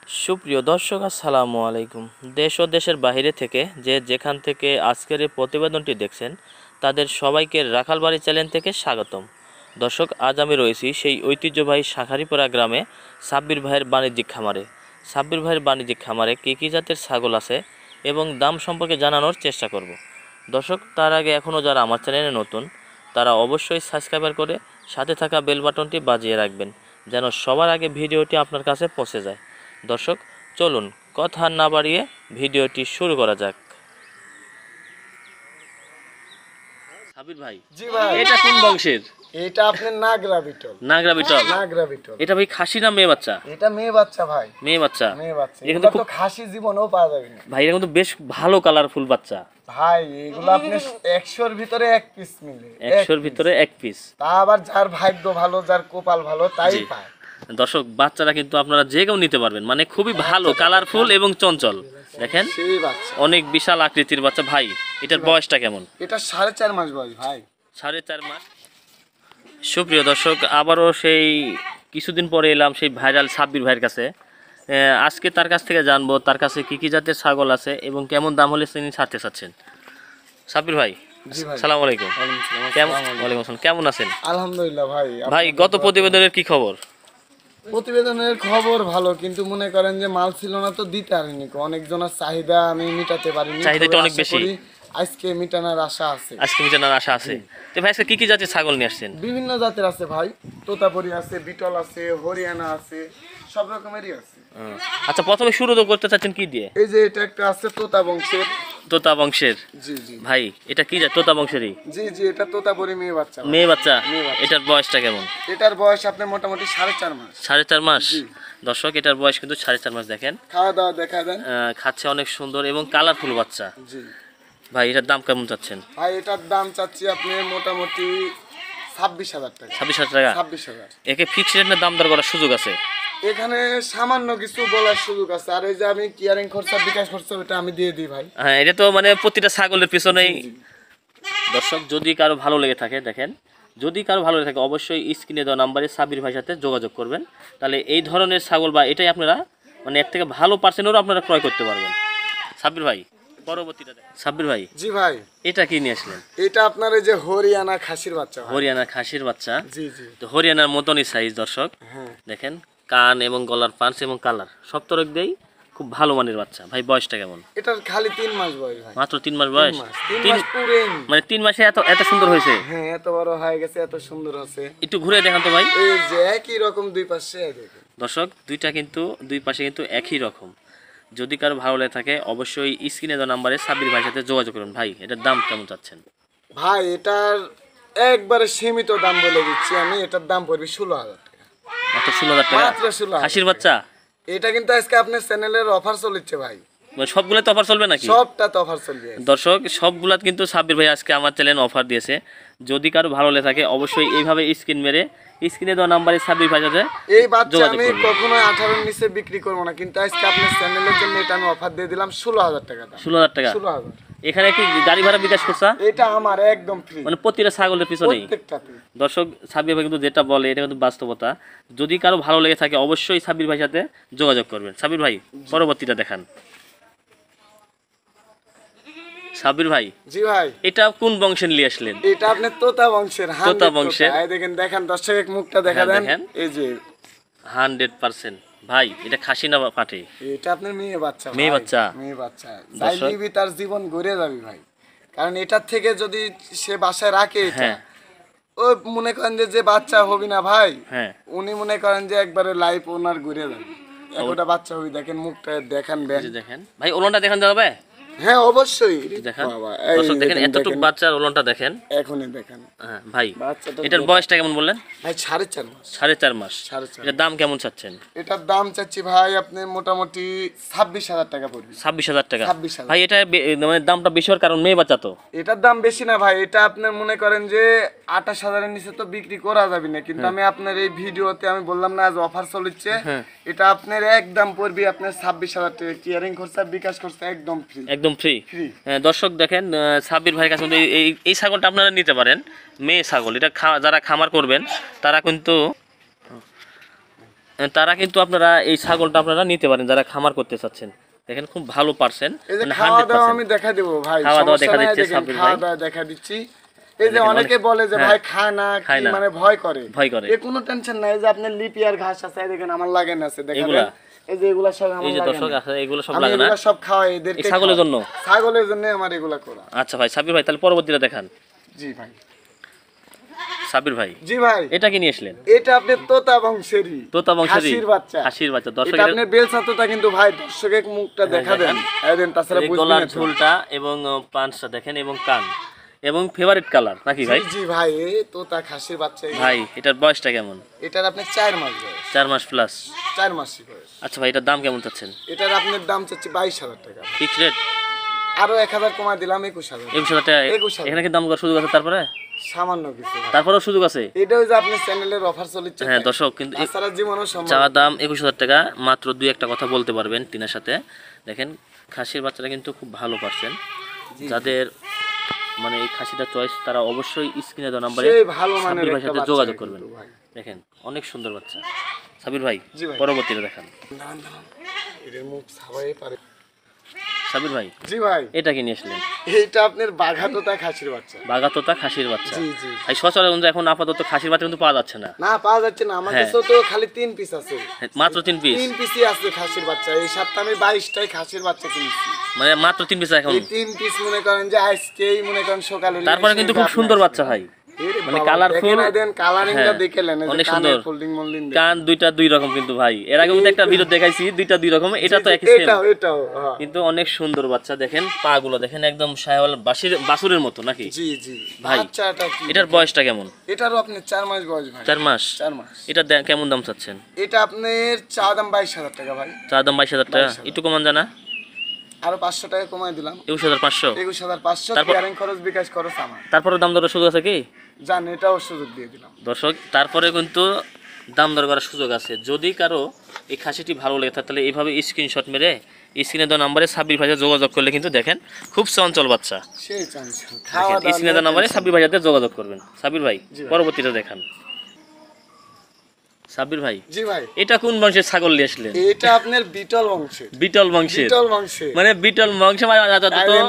সুপ্রিয় দর্শক আসসালামু আলাইকুম। দেশ ও দেশের বাইরে থেকে যে যেখান থেকে আজকের এই প্রতিবেদনটি দেখছেন তাদের সবাইকে রাখালবাড়ি চ্যানেল থেকে স্বাগতম। দর্শক, আজ আমি রয়েছি সেই ঐতিহ্যবাহী শাঁখারীপাড়া গ্রামে সাব্বির ভাইয়ের বাণিজ্যিক খামারে। সাব্বির ভাইয়ের বাণিজ্যিক খামারে কী কী জাতের ছাগল আছে এবং দাম সম্পর্কে জানানোর চেষ্টা করব। দর্শক, তার আগে এখনও যারা আমার চ্যানেলে নতুন তারা অবশ্যই সাবস্ক্রাইব করে সাথে থাকা বেল বাটনটি বাজিয়ে রাখবেন যেন সবার আগে ভিডিওটি আপনার কাছে পৌঁছে যায়। দর্শক, চলুন কথা না বাড়িয়ে ভিডিওটি শুরু করা যাক। সাবির ভাই, জি ভাই, এটা কোন বংশের? এটা আপনার নাগরা বিটল। নাগরা বিটল। নাগরা বিটল। এটা ভাই খাসি না মেয়ে বাচ্চা? এটা মেয়ে বাচ্চা ভাই। মেয়ে বাচ্চা। মেয়ে বাচ্চা। এটা এটা তো তো খাসি জীবনেও পাওয়া যাবে না ভাই, এটা কিন্তু বেশ ভালো কালারফুল বাচ্চা ভাই। এগুলো আপনি 100-র ভিতরে এক পিস মিলে, 100-র ভিতরে এক পিস। তা আবার যার ভাগ্য ভালো, যার কপাল ভালো তাই জি। পায়। দর্শক, বাচ্চারা কিন্তু আপনারা যে কেউ নিতে পারবেন, মানে খুবই ভালো কালারফুল এবং চঞ্চল। দেখেন, সেই বাচ্চা অনেক বিশাল আকৃতির বাচ্চা। ভাই, এটার বয়সটা কেমন? এটা 4.5 মাস বয়স ভাই। 4.5 মাস। সুপ্রিয় দর্শক, আবারও সেই কিছুদিন পরে এলাম সেই ভাইরাল সাব্বির ভাইয়ের কাছে। আজকে তার কাছ থেকে জানবো তার কাছে কী কী জাতের ছাগল আছে এবং কেমন দাম হলে তিনি ছাড়তে চাচ্ছেন। সাব্বির ভাই, জি ভাই। সালাম আলাইকুম। কেমন? ওয়ালাইকুম আসসালাম। কেমন আছেন? আলহামদুলিল্লাহ ভাই। ভাই, গত প্রতিবেদনের কি খবর? প্রতিবেদনের খবর ভালো, কিন্তু মনে করেন যে মাল ছিল না তো দিতে পারিনি। অনেকজনের চাহিদা আমি মিটাতে পারিনি। চাহিদাটা তবে অনেক আশা বেশি। করি আজকে মিটানোর আশা আছে। আজকে জানার আশা আছে। তো ভাই, আজকে কী কী জাতের ছাগল নিয়ে আসছেন? বিভিন্ন জাতের আছে ভাই। তোতাপুরি আছে, বিটল আছে, হরিয়ানা আছে, সব রকমেরই আছে। আচ্ছা, প্রথমে শুরু তো করতে চাচ্ছেন কি দিয়ে? এই যে এটা একটা আছে তোতা বংশের। তোতা বংশের। জি জি ভাই, এটা কি জাত? তোতা বংশেরই জি জি এটা তোতাপুরি মেয়ে বাচ্চা ভাই। মেয়ে বাচ্চা। মেয়ে বাচ্চা। এটার বয়সটা কেমন? এটার বয়স আপনার মোটামুটি 4.5 মাস। 4.5 মাস। জি। দর্শক, এটার বয়স কিন্তু 4.5 মাস। দেখেন, খাওয়া দাওয়া দেখা দেন। খাচ্ছে অনেক সুন্দর এবং কালারফুল বাচ্চা। জি ভাই, এটার দাম কেমন চাচ্ছেন? ভাই, এটার দাম চাচ্ছি আপনি মোটামুটি 26,000 টাকা। 26,000 টাকা। 26,000। একে ফিক্সড রেট না দাম দর করার সুযোগ আছে? এখানে সামান্য কিছু বলার সুযোগ আছে। আর এই যে আমি কিয়ারিং খরচা, বিকাশ খরচা, ওটা আমি দিয়ে দিই ভাই। হ্যাঁ, এটা তো মানে প্রতিটা ছাগলের পিছনেই। দর্শক, যদি কারো ভালো লেগে থাকে, দেখেন, যদি কারো ভালো লেগে থাকে অবশ্যই স্ক্রিনে দেওয়া নাম্বারে সাব্বির ভাইয়ের সাথে যোগাযোগ করবেন। তাহলে এই ধরনের ছাগল বা এটাই আপনারা মানে এর থেকে ভালো পার্সেন্টেরও আপনারা ক্রয় করতে পারবেন। সাব্বির ভাই, পরবর্তীটা দেখেন। সাব্বির ভাই, জি ভাই, এটা কি নিয়ে আসলেন? এটা আপনার এই যে হরিয়ানা খাসির বাচ্চা ভাই। হরিয়ানা খাসির বাচ্চা। জি জি তো হরিয়ানার মতনই সাইজ। দর্শক হ্যাঁ। দেখেন, কান এবং গলার পাঞ্চ এবং কালার সব তরক দেই, খুব ভালো মানের বাচ্চা। ভাই, বয়সটা কেমন? এটার খালি 3 মাস বয়স ভাই। মাত্র 3 মাস বয়স। 3 মাস পুরেন। মানে 3 মাসে এত এত সুন্দর হয়েছে? হ্যাঁ, এত বড় হয়ে গেছে, এত সুন্দর আছে। একটু ঘুরে দেখান তো ভাই। এই যে একই রকম দুই পাশে দেখুন। দর্শক, দুইটা কিন্তু দুই পাশে কিন্তু একই রকম। যদি কারো ভালো লাগে থাকে অবশ্যই স্ক্রিনে দেওয়া নাম্বারে সাব্বির ভাইয়ের সাথে যোগাযোগ করুন। ভাই, এটার দাম কেমন চাচ্ছেন? ভাই, এটার একবারে সীমিত দাম বলে দিচ্ছি আমি। এটার দাম পড়বে 16,000 টাকা। মাত্র 16,000 টাকা। মাত্র 16,000 খাসির বাচ্চা। এটা কিন্তু আজকে আপনার চ্যানেলের অফার চলছে ভাই। মানে সবগুলো তো অফার চলবে নাকি? সবটা তো অফার চলবে। দর্শক, সবগুলা কিন্তু সাব্বির ভাই আজকে আমার চ্যানেল অফার দিয়েছে। যদি কারো ভালো লেগে থাকে অবশ্যই এইভাবে স্ক্রিন মেরে স্ক্রিনে দেওয়া নাম্বারে সাব্বির ভাই সাথে এই বাচ্চা যোগাযোগ আমি করবেন। কখনোই 18-র নিচে বিক্রি করবো না, কিন্তু আজকে আপনার চ্যানেলের জন্য এটা আমি অফার দিয়ে দিলাম 16,000 টাকা দাম। 16,000 টাকা। 16,000। এখানে কি গাড়ি ভাড়া বিকাশ করছা? এটা আমার একদম ফ্রি, মানে প্রতিটা ছাগলের পিছনেই। প্রত্যেকটাতে। দর্শক, সাব্বির ভাই কিন্তু যেটা বলে এটা কিন্তু বাস্তবতা। যদি কারো ভালো লেগে থাকে অবশ্যই সাব্বির ভাইয়ের সাথে যোগাযোগ করবেন। সাব্বির ভাই, পরবর্তীটা দেখান। সাব্বির ভাই, জি ভাই, এটা কোন বংশের নিয়ে আসলেন? এটা আপনার তোতা বংশের। তোতা বংশের। এই দেখেন, দেখেন দর্শক, এক মুখটা দেখা হ্যাঁ, দেন। দেখেন। এই যে 100%। ভাই, এটা খাসি না পাঠে? এটা আপনার মেয়ে বাচ্চা। মেয়ে ভাই, বাচ্চা। মেয়ে বাচ্চা। দর্শক। যাইবি তার জীবন ঘুরে যাবি ভাই। কারণ এটার থেকে যদি সে বাসায় রাখে এটা, হ্যাঁ। ও মনে করেন যে বাচ্চা হবি না ভাই, হ্যাঁ। উনি মনে করেন যে একবারে লাইফ ওনার ঘুরে যাবে। একটা বাচ্চা হবি, দেখেন মুখটা দেখান এই বেন। যে দেখেন ভাই, ওলনটা দেখান যাবে? হ্যাঁ অবশ্যই। দেখান। বাবা, এই দর্শক দেখেন, দেখেন, এতটুকু দেখেন। বাচ্চার ওলনটা দেখেন। এখনই দেখেন হ্যাঁ ভাই, বাচ্চাটা এটার বয়সটা কেমন বললেন? ভাই, 4.5 মাস। 4.5 মাস। 4.5। এটার দাম কেমন চাচ্ছেন? এটার দাম চাচ্ছি ভাই আপনি মোটামুটি 26,000 টাকা পড়বে। 26,000 টাকা। 26,000। ভাই, এটা মানে দামটা বেশি হওয়ার কারণ মেয়ে বাচ্চা তো। এটার দাম বেশি না ভাই, এটা আপনার মনে করেন যে 28,000-এর নিচে তো বিক্রি করা যাবে না, কিন্তু আমি আপনার এই ভিডিওতে আমি বললাম না আজ অফার চলছে। এটা আপনার একদম পড়বে আপনার 26,000 টাকা। কিয়ারিং খরচা, বিকাশ খরচা একদম ফ্রি। একদম ফ্রি। ফ্রি। দর্শক দেখেন, সাব্বির ভাইয়ের কাছে কিন্তু এই ছাগলটা আপনারা নিতে পারেন। মেয়ে ছাগল। এটা যারা খামার করবেন তারা কিন্তু তারা কিন্তু আপনারা এই ছাগলটা আপনারা নিতে পারেন যারা খামার করতে চাচ্ছেন। দেখেন খুব ভালো পারছেন, এই যে মানে খাওয়া দাওয়া 100%। আমি দেখা দেব ভাই, খাওয়া দাওয়া সমস্যা দেখা নাই, দিচ্ছে দেখেন সাব্বির খাওয়া ভাই। দাওয়া দেখা দিচ্ছি। এই যে দেখেন অনেকে বলে যে হ্যাঁ। ভাই খায় না খায় কি না। মানে ভয় করে, ভয় করে। এ কোনো টেনশন নাই। এই যে আপনার লিপিয়ার ঘাস আছে, এই দেখেন আমার লাগানো আছে, দেখেন এগুলা? এই যে এগুলা সব এই আমার যে লাগানো। দর্শক আছে এগুলো সব আমি লাগে না? এগুলা সব খাওয়াই এদেরকে, এই ছাগলের খাওয়াই। জন্য? ছাগলের জন্য আমার এগুলা করা। আচ্ছা ভাই সাব্বির ভাই, তাহলে পরবর্তীটা দেখান। জি ভাই। সাব্বির ভাই জি ভাই, এটা কি নিয়ে আসলেন? এটা আপনার তোতা বংশেরই, তোতা বংশেরই খাসির বাচ্চা। খাসির বাচ্চা। দর্শক এটা আপনার বেলসা তোতা, কিন্তু ভাই দর্শকের মুখটা দেখা দেন, এই দেন, তাছাড়া বুঝবেন গলার না তো। ঝুলটা এবং পাঁচটা দেখেন এবং কান এবং ফেভারিট কালার নাকি ভাই? জি ভাই, এই তোতা খাসির বাচ্চা এগুলো। ভাই এটার বয়সটা কেমন? এটার আপনার 4 মাস বয়স, 4 মাস প্লাস। 4 মাসই বয়স। আচ্ছা ভাই এটার দাম কেমন চাচ্ছেন? এটার আপনার দাম চাচ্ছি 22,000 টাকা, ফিক্সড রেট আরো 1000 কমায় দিলাম 21,000। 21,000 টাকা। 21,000 এখানে কি দাম করার সুযোগ আছে? তারপরে সামান্য কিছু ভাই। তারপরেও সুযোগ আছে? এটা ওই যে আপনার চ্যানেলের অফার চলছে। হ্যাঁ দর্শক, কিন্তু তাছাড়া জীবনও সম্ভব। চাওয়া দাম 21,000 টাকা, মাত্র 2-1টা কথা বলতে পারবেন টিনার সাথে। দেখেন খাসির বাচ্চাটা কিন্তু খুব ভালো পারছেন। যাদের মানে এই খাসিটা চয়েস তারা অবশ্যই স্ক্রিনে দেওয়া নাম্বারে সেই ভালো মানের সাব্বির ভাইয়ের একটা সাথে বাচ্চা যোগাযোগ কিন্তু করবেন। ভাই। দেখেন অনেক সুন্দর বাচ্চা। সাব্বির ভাই জি ভাই। পরবর্তীতে দেখান। দাঁড়ান, দাঁড়ান। এদের মুখ ছাওয়াই পারে। সাব্বির ভাই জি ভাই, এটা কি নিয়ে আসলেন? এইটা আপনার বাঘাতোতা খাসির বাচ্চা। বাগাতোতা খাসির বাচ্চা। জি জি। ভাই সচরাচর এখন আপাতত খাসির বাচ্চা কিন্তু পাওয়া যাচ্ছে না। না পাওয়া যাচ্ছে না, আমার হ্যাঁ। কাছে তো খালি 3 পিস আছে। মাত্র 3 পিস? 3 পিসই আছে খাসির বাচ্চা। এই সপ্তাহে আমি 22টাই খাসির বাচ্চা কিনেছি। মানে মাত্র 3 পিস এখন? এই 3 পিস মনে করেন যে আজকেই মনে করেন সকালে। তারপরে কিন্তু খুব সুন্দর বাচ্চা ভাই, মানে কালারফুল। কালারিংটা দেখে নেন, এই যে অনেক কানের সুন্দর। ফোল্ডিং মোল্ডিং দেখেন। কান দুইটা দুই রকম কিন্তু ভাই, এর আগে কিন্তু একটা ভিডিও দেখাইছি দুইটা দুই রকম, এটা তো একই সেম। এটাও হ্যাঁ। কিন্তু অনেক সুন্দর বাচ্চা। দেখেন পা গুলো দেখেন একদম শাহওয়াল বাসুরের মতো নাকি জি জি ভাই? বাচ্চাটা কি, এটার বয়সটা কেমন? এটারও আপনি 4 মাস বয়স ভাই। 4 মাস? 4 মাস। এটা কেমন দাম চাচ্ছেন? এটা আপনার চা দাম 22,000 টাকা ভাই। চা দাম 22,000 টাকা? 22,000 একটু কমান জানা? আরো 500 টাকা কমাই দিলাম, 21,500। 21,500। তারপর- ক্লিয়ারিং খরচ বিকাশ খরচ আমার। তারপরে দাম দরের সুযোগ আছে কি জান, এটাও সুযোগ দিয়ে দিলাম। দর্শক? তারপরে কিন্তু দাম দর করার সুযোগ আছে। যদি কারো এই খাসিটি ভালো লেগে থাকে তাহলে এইভাবে স্ক্রিনশট মেরে স্ক্রিনে দেওয়া নাম্বারে সাব্বির ভাইয়ের যোগাযোগ করলে কিন্তু দেখেন খুব চঞ্চল বাচ্চা। সেই চান্স খাওয়া দেখেন স্ক্রিনে দেওয়া নাম্বারে সাব্বির ভাইয়ের সাথে যোগাযোগ করবেন। সাব্বির ভাই জি ভাই। পরবর্তীটা দেখান। সাব্বির ভাই জি ভাই, এটা কোন বংশের ছাগল নিয়ে আসলেন? এটা আপনার বিটল বংশের। বিটল বংশের? বিটল বংশের মানে বিটল বংশ মানে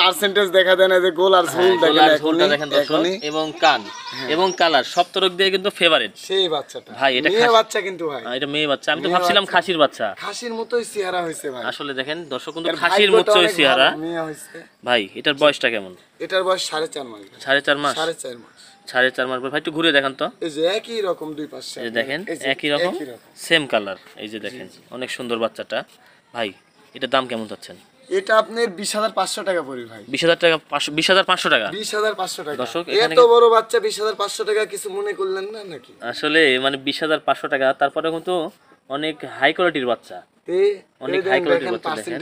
পার্সেন্টেজ দেখা দেন, এই যে গোল আর ঝুল দেখেন, ঝোলটা দেখেন দর্শক, এখনই এবং কান এবং কালার সব তরফ দিয়ে কিন্তু ফেভারিট। সেই বাচ্চাটা ভাই, এটা মেয়ে খাসি- বাচ্চা কিন্তু ভাই, এটা মেয়ে বাচ্চা। আমি তো মেয়ে ভাবছিলাম বাচ্চা। খাসির বাচ্চা। খাসির মতোই চেহারা হয়েছে ভাই। আসলে দেখেন দর্শক কিন্তু এর খাসির ভাগ্যটা মতো অনেক চেহারা। ভালো, মেয়ে হয়েছে। ভাই এটার বয়সটা কেমন? এটার বয়স 4.5 মাস ভাই। 4.5 মাস? 4.5 মাস। 4.5 মাস। ভাই একটু ঘুরে দেখান তো। এই যে একই রকম দুই পাশে, এই যে দেখেন এই যে একই রকম সেম কালার। এই যে দেখেন অনেক সুন্দর বাচ্চাটা। ভাই এটার দাম কেমন চাচ্ছেন? এটা আপনার 20,500 টাকা পড়বে ভাই। 20,000 টাকা? 20,500 টাকা? 20,500 টাকা। দর্শক, এখানে এত বড় বাচ্চা 20,500 টাকা কিছু মনে করলেন না নাকি? আসলে মানে 20,500 টাকা, তারপরে কিন্তু অনেক হাই কোয়ালিটির বাচ্চা। অনেক হাই কোয়ালিটির বাচ্চা। দেখেন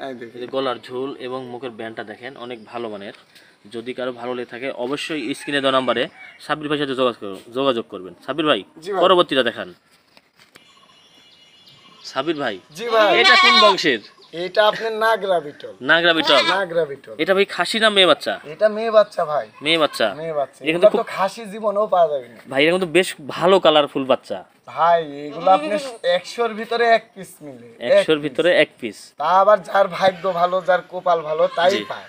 এই যে গলার ঝুল এবং মুখের ব্যান্ডটা দেখেন অনেক ভালো মানের। যদি কারো ভালো লেগে থাকে অবশ্যই স্ক্রিনে দেওয়া নাম্বারে সাব্বির ভাইয়ের সাথে যোগাযোগ করবেন। সাব্বির ভাই জি ভাই। পরবর্তীটা দেখান। সাব্বির ভাই জি ভাই, এটা কোন বংশের? এটা আপনার নাগরা বিটল। নাগরা বিটল? নাগরা বিটল। এটা ভাই খাসি না মেয়ে বাচ্চা? এটা মেয়ে বাচ্চা ভাই। মেয়ে বাচ্চা? মেয়ে বাচ্চা। এটা এটা কিন্তু তো খাসি জীবনেও পাওয়া যাবে না ভাই, এটা কিন্তু বেশ ভালো কালারফুল বাচ্চা ভাই। এগুলো আপনি 100-র ভিতরে 1 পিস মিলে, 100-র ভিতরে 1 পিস। তা আবার যার ভাগ্য ভালো, যার কপাল ভালো তাই জি। পায়।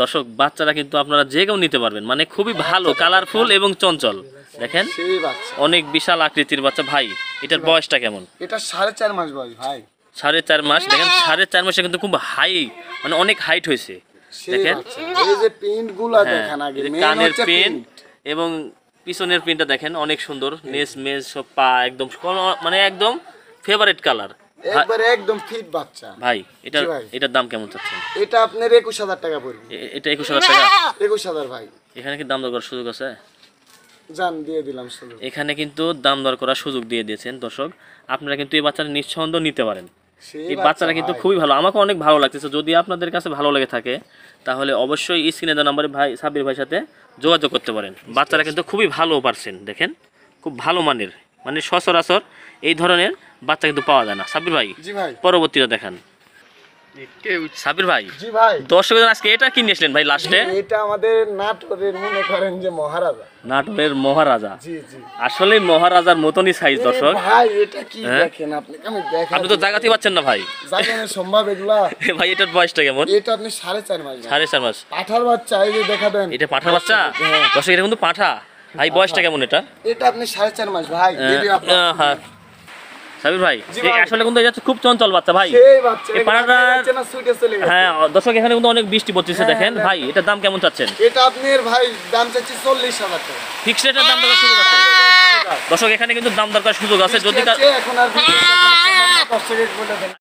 দর্শক বাচ্চারা কিন্তু আপনারা যে কেউ নিতে পারবেন, মানে খুবই ভালো কালারফুল এবং চঞ্চল। দেখেন সেই বাচ্চা। অনেক বিশাল আকৃতির বাচ্চা। ভাই এটার বয়সটা কেমন? এটা 4.5 মাস বয়স ভাই। 4.5 মাস। দেখেন 4.5 মাসে কিন্তু খুব হাই, মানে অনেক হাইট হয়েছে। সেই দেখেন বাচ্চা। এই যে প্রিন্ট গুলা হ্যাঁ, দেখেন আগে, এই যে মেন কানের হচ্ছে পেন print। এবং পিছনের প্রিন্টটা দেখেন অনেক সুন্দর। নেস মেজ সব পা একদম মানে একদম ফেভারিট কালার। একবারে একদম ফিট বাচ্চা। ভাই জি ভাই। এটার দাম কেমন চাচ্ছেন? এটা আপনার 21,000 টাকা পড়বে। এটা 21,000 টাকা? 21,000 ভাই। এখানে কি দাম দর করার সুযোগ আছে? জান দিয়ে দিলাম শুধু। এখানে কিন্তু দাম দর করার সুযোগ দিয়ে দিয়েছেন দর্শক। আপনারা কিন্তু এই বাচ্চাটা নিঃসন্দেহে নিতে পারেন। সেই এই বাচ্চাটা কিন্তু খুবই ভালো, আমাকে অনেক ভালো লাগতেছে। যদি আপনাদের কাছে ভালো লেগে থাকে তাহলে অবশ্যই স্ক্রিনে দেওয়া নাম্বারে ভাই সাব্বির ভাইয়ের সাথে যোগাযোগ করতে পারেন। বাচ্চারা কিন্তু খুবই ভালো পারছেন। দেখেন খুব ভালো মানের, মানে সচরাচর এই ধরনের বাচ্চা কিন্তু পাওয়া যায় না। সাব্বির ভাই জি ভাই। পরবর্তীটা দেখান। সাবির ভাই, জি ভাই, দর্শকদের আজকে এটা কি নিয়েছিলেন ভাই লাস্টে? এটা আমাদের নাটোরের মনে করেন যে মহারাজা। নাটোরের মহারাজা, জি জি, আসলে মহারাজার মতনই সাইজ দর্শক। ভাই এটা কি হ্যাঁ? দেখেন আপনি, আমি দেখেন আপনি তো জায়গাতেই পাচ্ছেন না ভাই। জানেন সম্ভব এগুলা? ভাই এটার বয়সটা কেমন? এটা আপনি 4.5 মাস ভাই। 4.5 মাস। পাঠার বাচ্চা, এই যে দেখাবেন। এটা পাঠার বাচ্চা হ্যাঁ। দর্শক, এটা কিন্তু পাঠা। ভাই বয়সটা কেমন এটা? এটা আপনি 4.5 মাস ভাই, বেবি আপনার। হ্যাঁ সাবির ভাই, জি এই ভাই। আসলে কিন্তু এটা খুব চঞ্চল বাচ্চা ভাই। সেই বাচ্চা, এই পাঠাটা বাচ্চা না ছুটে চলে গেছে। হ্যাঁ দর্শক, এখানে কিন্তু অনেক বৃষ্টি পড়তেছে হ্যাঁ, দেখেন হ্যাঁ। ভাই। এটার দাম কেমন চাচ্ছেন? এটা আপনার ভাই দাম চাচ্ছি 40,000 টাকা। ফিক্সড রেটের দাম দরকার সুযোগ আছে দর্শক, এখানে কিন্তু দাম দরকার সুযোগ আছে যদি এখন আর ভিডিও দর্শকের বলে দেন।